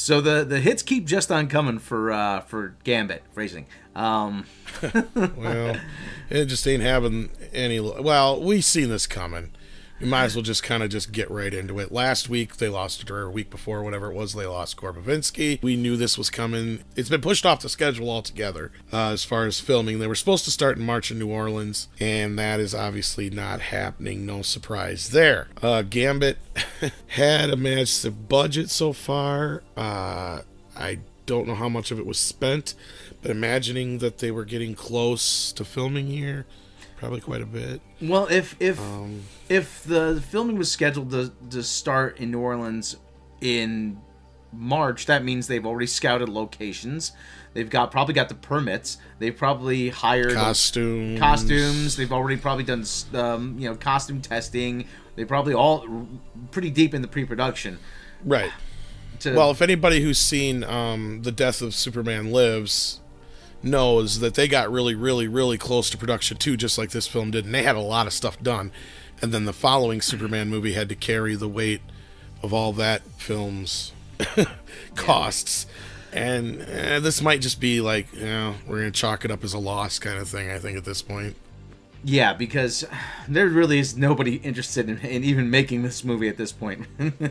So the hits keep just on coming for Gambit phrasing. Well, it just ain't having any. Well, we seen this coming. We might as well just kind of just get right into it. Last week they lost, or a week before, whatever it was, they lost Gorbavinsky. We knew this was coming. It's been pushed off the schedule altogether as far as filming. They were supposed to start in March in New Orleans, and that is obviously not happening. No surprise there. Gambit had a massive budget so far. I don't know how much of it was spent, but imagining that they were getting close to filming here, probably quite a bit. Well, if the filming was scheduled to start in New Orleans in March, that means they've already scouted locations. They've probably got the permits. They've probably hired costumes. They've already probably done costume testing. They probably all pretty deep in the pre-production. Right. Well, if anybody who's seen The Death of Superman Lives knows that they got really, really, really close to production too, just like this film did, and they had a lot of stuff done. And then the following Superman movie had to carry the weight of all that film's costs. And this might just be like, we're going to chalk it up as a loss kind of thing, I think, at this point. Yeah, because there really is nobody interested in even making this movie at this point,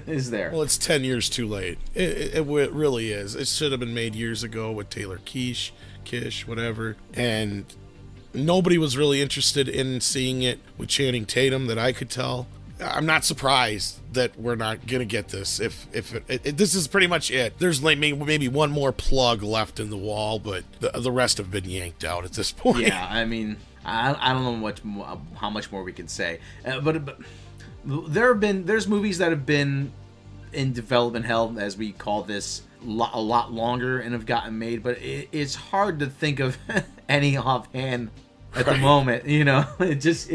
is there? Well, it's 10 years too late. It really is. It should have been made years ago with Taylor Kish, whatever. And nobody was really interested in seeing it with Channing Tatum that I could tell. I'm not surprised that we're not going to get this. If this is pretty much it. There's like maybe one more plug left in the wall, but the rest have been yanked out at this point. Yeah, I mean, I don't know how much more we can say. But there's movies that have been in development hell, as we call this, a lot longer and have gotten made, but it's hard to think of any offhand at the moment. It just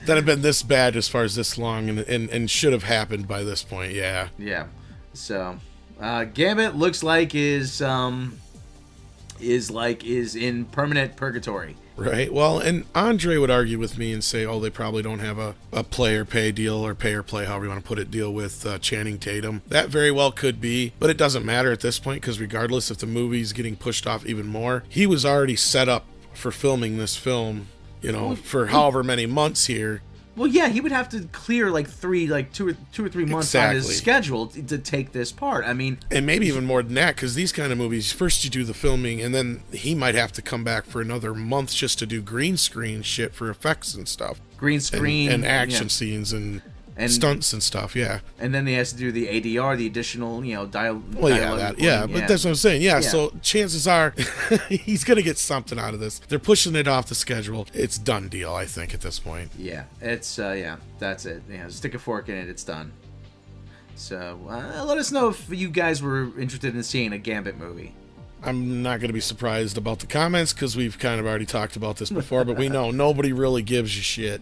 that have been this bad as far as this long and should have happened by this point. Yeah. So Gambit looks like is in permanent purgatory. Right. Well, and Andre would argue with me and say, they probably don't have a play or pay deal, or pay or play, however you want to put it, deal with Channing Tatum. That very well could be, but it doesn't matter at this point, because regardless if the movie's getting pushed off even more, he was already set up for filming this film, for however many months here. Well, yeah, he would have to clear two or three months on his schedule to take this part. I mean, and maybe even more than that, because these kind of movies, first you do the filming, and then he might have to come back for another month just to do green screen shit for effects and stuff. Green screen and action scenes and stunts and stuff, yeah. And then he has to do the ADR, the additional, dialogue. Well, but that's what I'm saying. Yeah, so chances are he's going to get something out of this. They're pushing it off the schedule. It's done deal, I think, at this point. Yeah, it's, that's it. Stick a fork in it, it's done. So, let us know if you guys were interested in seeing a Gambit movie. I'm not going to be surprised about the comments, because we've kind of already talked about this before, but we know nobody really gives a shit.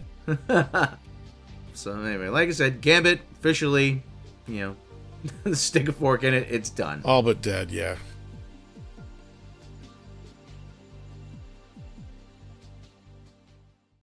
So anyway, like I said, Gambit officially, stick a fork in it, it's done. All but dead, yeah.